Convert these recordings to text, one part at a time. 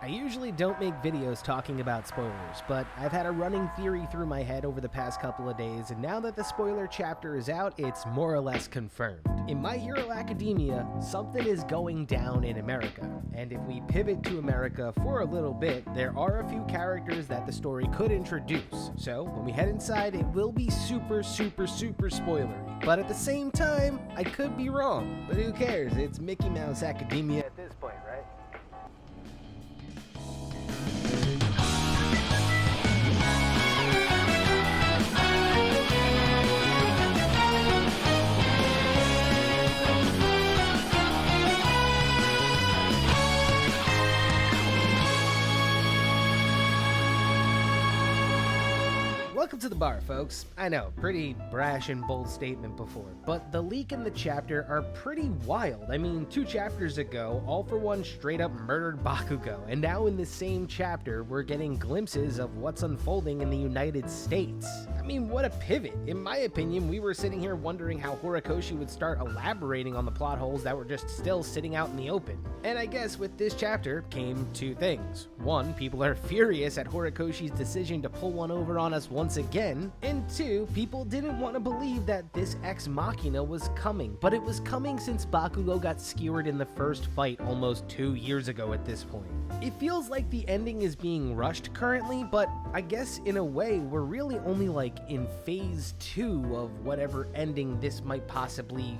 I usually don't make videos talking about spoilers, but I've had a running theory through my head over the past couple of days, and now that the spoiler chapter is out, it's more or less confirmed. In My Hero Academia, something is going down in America, and if we pivot to America for a little bit, there are a few characters that the story could introduce. So when we head inside, it will be super spoilery. But at the same time, I could be wrong. But who cares? It's Mickey Mouse Academia at this point, right? Welcome to the bar, folks. I know, pretty brash and bold statement before, but the leak and the chapter are pretty wild. I mean, 2 chapters ago, All For One straight up murdered Bakugo, and now in the same chapter, we're getting glimpses of what's unfolding in the United States. I mean, what a pivot. In my opinion, we were sitting here wondering how Horikoshi would start elaborating on the plot holes that were just still sitting out in the open. And I guess with this chapter came 2 things. 1, people are furious at Horikoshi's decision to pull one over on us once again, and 2, people didn't want to believe that this Ex Machina was coming, but it was coming since Bakugo got skewered in the first fight almost 2 years ago at this point. It feels like the ending is being rushed currently, but I guess in a way we're really only like in phase 2 of whatever ending this might possibly,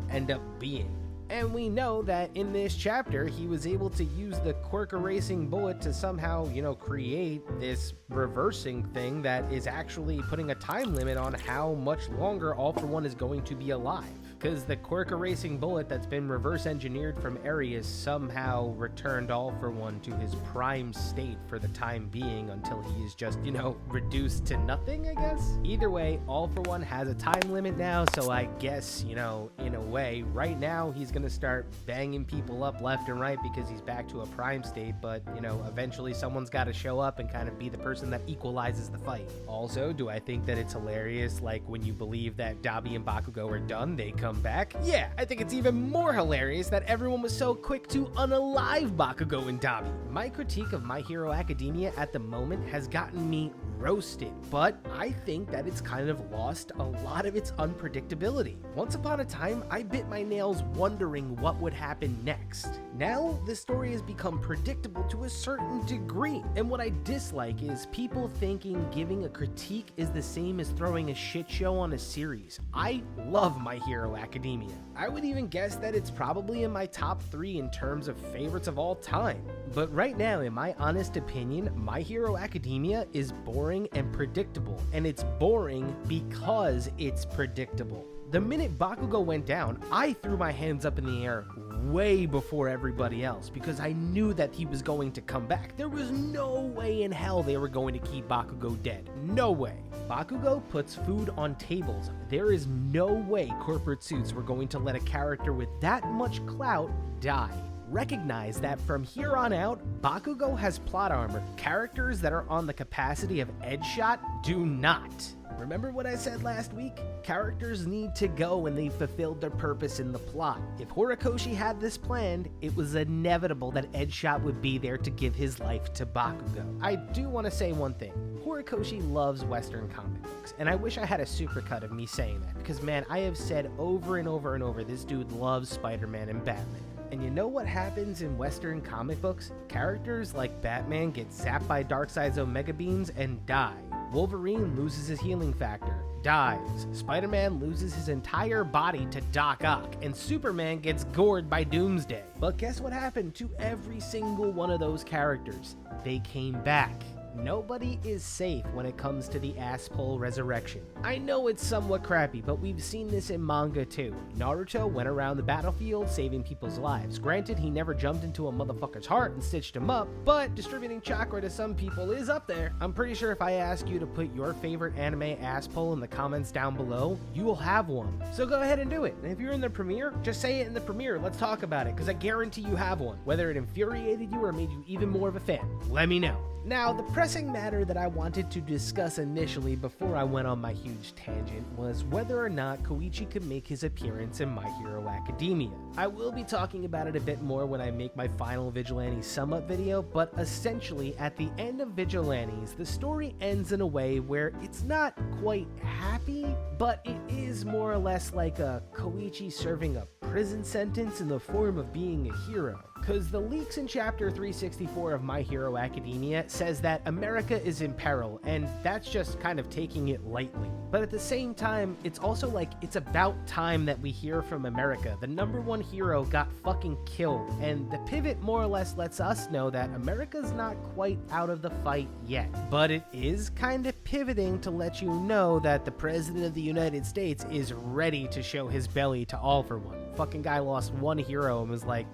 end up being. And we know that in this chapter, he was able to use the quirk erasing bullet to somehow, create this reversing thing that is actually putting a time limit on how much longer All For One is going to be alive. Because the quirk erasing bullet that's been reverse engineered from Arius somehow returned All For One to his prime state for the time being until he is just, reduced to nothing, I guess? Either way, All For One has a time limit now, so I guess, in a way, right now he's gonna start banging people up left and right because he's back to a prime state, but, eventually someone's gotta show up and kind of be the person that equalizes the fight. Also, do I think that it's hilarious, like when you believe that Dabi and Bakugo are done, they come back? Yeah, I think it's even more hilarious that everyone was so quick to unalive Bakugo and Dabi. My critique of My Hero Academia at the moment has gotten me roasted, but I think that it's kind of lost a lot of its unpredictability. Once upon a time, I bit my nails wondering what would happen next. Now, the story has become predictable to a certain degree, and what I dislike is people thinking giving a critique is the same as throwing a shit show on a series. I love My Hero Academia. I would even guess that it's probably in my top 3 in terms of favorites of all time. But right now, in my honest opinion, My Hero Academia is boring and predictable, and it's boring because it's predictable. The minute Bakugo went down, I threw my hands up in the air way before everybody else because I knew that he was going to come back. There was no way in hell they were going to keep Bakugo dead. No way. Bakugo puts food on tables. There is no way corporate suits were going to let a character with that much clout die. Recognize that from here on out, Bakugo has plot armor. Characters that are on the capacity of Edgeshot do not. Remember what I said last week? Characters need to go when they've fulfilled their purpose in the plot. If Horikoshi had this planned, it was inevitable that Edgeshot would be there to give his life to Bakugo. I do want to say one thing. Horikoshi loves Western comic books, and I wish I had a supercut of me saying that, because man, I have said over and over and over, this dude loves Spider-Man and Batman. And you know what happens in Western comic books? Characters like Batman get zapped by Darkseid's Omega Beams and die. Wolverine loses his healing factor, dies. Spider-Man loses his entire body to Doc Ock, and Superman gets gored by Doomsday. But guess what happened to every single one of those characters? They came back. Nobody is safe when it comes to the Asshole resurrection. I know it's somewhat crappy, but we've seen this in manga too. Naruto went around the battlefield saving people's lives. Granted, he never jumped into a motherfucker's heart and stitched him up, but distributing chakra to some people is up there. I'm pretty sure if I ask you to put your favorite anime asshole in the comments down below, you will have one. So go ahead and do it. And if you're in the premiere, just say it in the premiere. Let's talk about it, because I guarantee you have one. Whether it infuriated you or made you even more of a fan, let me know. Now, the pressing matter that I wanted to discuss initially before I went on my huge tangent was whether or not Koichi could make his appearance in My Hero Academia. I will be talking about it a bit more when I make my final Vigilante sum up video, but essentially at the end of Vigilantes, the story ends in a way where it's not quite happy, but it is more or less like a Koichi serving a prison sentence in the form of being a hero. Because the leaks in chapter 364 of My Hero Academia says that America is in peril, and that's just kind of taking it lightly. But at the same time, it's also like it's about time that we hear from America. The #1 hero got fucking killed, and the pivot more or less lets us know that America's not quite out of the fight yet. But it is kind of pivoting to let you know that the President of the United States is ready to show his belly to All for One. Fucking guy lost one hero and was like,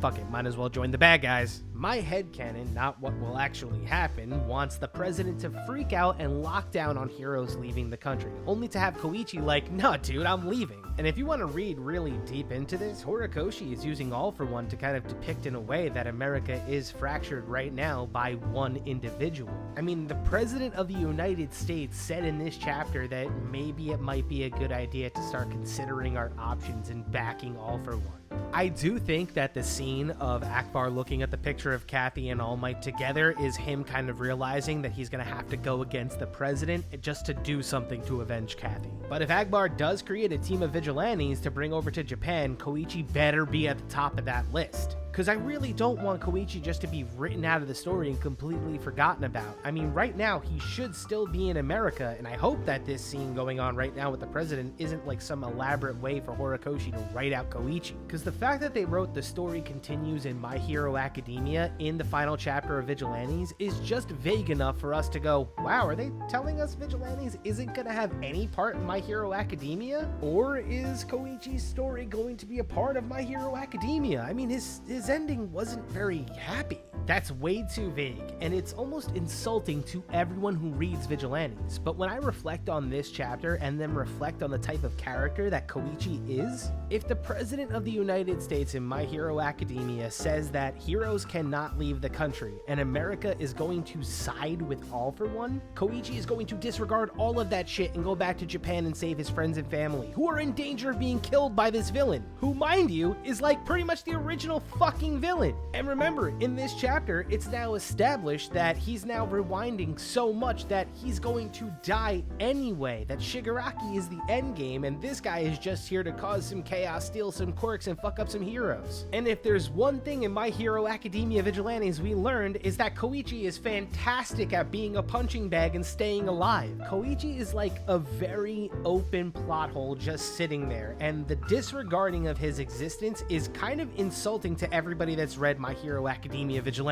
fuck it, might as well join the bad guys. My headcanon, not what will actually happen, wants the president to freak out and lock down on heroes leaving the country, only to have Koichi like, nah dude, I'm leaving. And if you want to read really deep into this, Horikoshi is using All for One to kind of depict in a way that America is fractured right now by one individual. I mean, the President of the United States said in this chapter that maybe it might be a good idea to start considering our options and backing All for One. I do think that the scene of Akbar looking at the picture of Kathy and All Might together is him kind of realizing that he's going to have to go against the president just to do something to avenge Kathy. But if Akbar does create a team of vigilantes to bring over to Japan, Koichi better be at the top of that list. Because I really don't want Koichi just to be written out of the story and completely forgotten about. I mean, right now, he should still be in America, and I hope that this scene going on right now with the president isn't like some elaborate way for Horikoshi to write out Koichi. Because the fact that they wrote the story continues in My Hero Academia in the final chapter of Vigilantes is just vague enough for us to go, wow, are they telling us Vigilantes isn't going to have any part in My Hero Academia? Or is Koichi's story going to be a part of My Hero Academia? I mean, his ending wasn't very happy. That's way too vague, and it's almost insulting to everyone who reads Vigilantes. But when I reflect on this chapter and then reflect on the type of character that Koichi is, if the President of the United States in My Hero Academia says that heroes cannot leave the country and America is going to side with All for One, Koichi is going to disregard all of that shit and go back to Japan and save his friends and family, who are in danger of being killed by this villain, who, mind you, is like pretty much the original fucking villain. And remember, in this chapter, it's now established that he's now rewinding so much that he's going to die anyway, that Shigaraki is the endgame, and this guy is just here to cause some chaos, steal some quirks, and fuck up some heroes. And if there's one thing in My Hero Academia Vigilantes we learned, is that Koichi is fantastic at being a punching bag and staying alive. Koichi is like a very open plot hole just sitting there, and the disregarding of his existence is kind of insulting to everybody that's read My Hero Academia Vigilantes.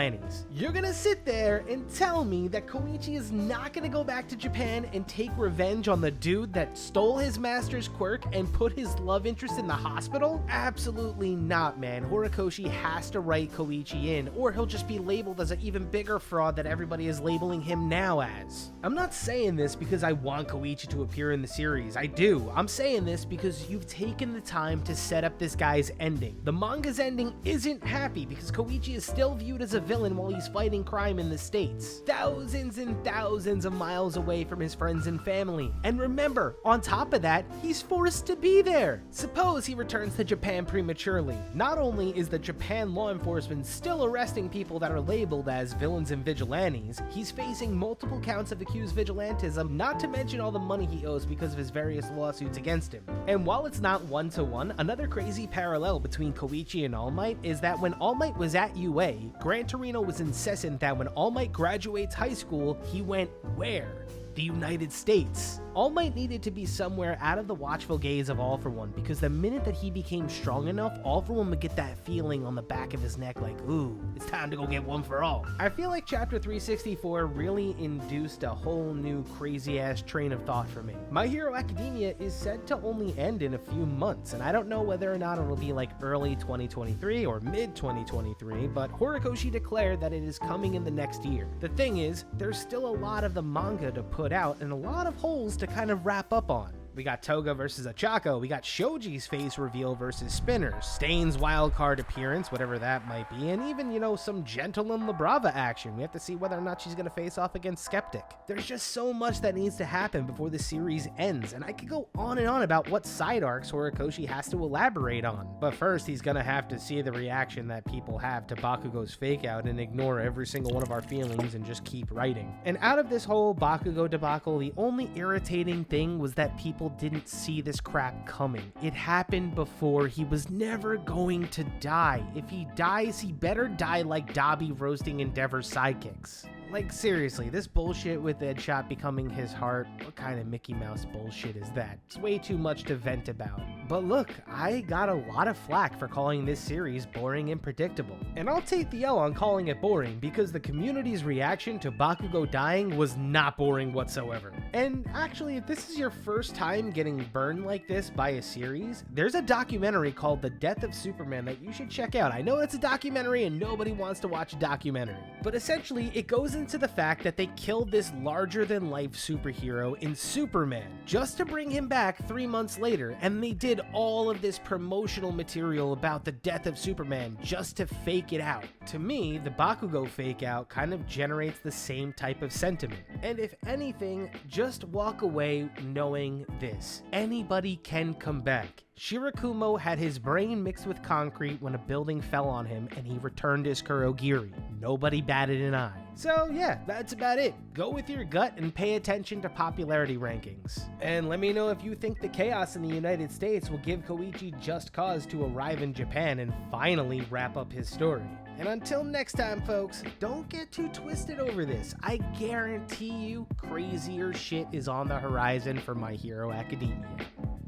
You're gonna sit there and tell me that Koichi is not gonna go back to Japan and take revenge on the dude that stole his master's quirk and put his love interest in the hospital? Absolutely not, man. Horikoshi has to write Koichi in, or he'll just be labeled as an even bigger fraud that everybody is labeling him now as. I'm not saying this because I want Koichi to appear in the series. I do. I'm saying this because you've taken the time to set up this guy's ending. The manga's ending isn't happy because Koichi is still viewed as a villain while he's fighting crime in the States, thousands and thousands of miles away from his friends and family. And remember, on top of that, he's forced to be there. Suppose he returns to Japan prematurely. Not only is the Japan law enforcement still arresting people that are labeled as villains and vigilantes, he's facing multiple counts of accused vigilantism, not to mention all the money he owes because of his various lawsuits against him. And while it's not one-to-one, another crazy parallel between Koichi and All Might is that when All Might was at UA, Gran Torino was incessant that when All Might graduates high school, he went where? The United States. All Might needed to be somewhere out of the watchful gaze of All for One, because the minute that he became strong enough, All for One would get that feeling on the back of his neck like, ooh, it's time to go get one for all. I feel like chapter 364 really induced a whole new crazy ass train of thought for me. My Hero Academia is said to only end in a few months, and I don't know whether or not it'll be like early 2023 or mid 2023, but Horikoshi declared that it is coming in the next year. The thing is, there's still a lot of the manga to put out and a lot of holes to kind of wrap up on. We got Toga versus Ochako. We got Shoji's face reveal versus Spinner. Stain's wildcard appearance, whatever that might be. And even, some gentle and Labrava action. We have to see whether or not she's going to face off against Skeptic. There's just so much that needs to happen before the series ends. And I could go on and on about what side arcs Horikoshi has to elaborate on. But first, he's going to have to see the reaction that people have to Bakugo's fake out and ignore every single one of our feelings and just keep writing. And out of this whole Bakugo debacle, the only irritating thing was that people didn't see this crap coming. It happened before. He was never going to die. If he dies, he better die like Dabi roasting Endeavor's sidekicks. Like, seriously, this bullshit with Deadshot becoming his heart, what kind of Mickey Mouse bullshit is that? It's way too much to vent about. But look, I got a lot of flack for calling this series boring and predictable. And I'll take the L on calling it boring because the community's reaction to Bakugo dying was not boring whatsoever. And actually, if this is your first time getting burned like this by a series, there's a documentary called The Death of Superman that you should check out. I know it's a documentary and nobody wants to watch a documentary, but essentially it goes into the fact that they killed this larger-than-life superhero in Superman just to bring him back 3 months later, and they did all of this promotional material about the death of Superman just to fake it out. To me, the Bakugo fake out kind of generates the same type of sentiment. And if anything, just walk away knowing this: anybody can come back. Shirakumo had his brain mixed with concrete when a building fell on him and he returned his Kurogiri. Nobody batted an eye. So yeah, that's about it. Go with your gut and pay attention to popularity rankings. And let me know if you think the chaos in the United States will give Koichi just cause to arrive in Japan and finally wrap up his story. And until next time, folks, don't get too twisted over this. I guarantee you crazier shit is on the horizon for My Hero Academia.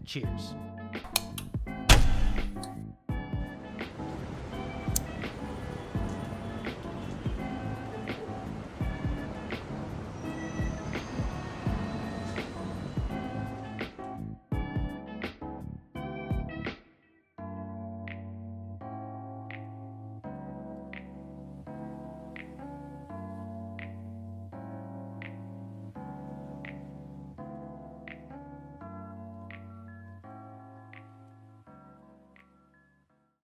Cheers.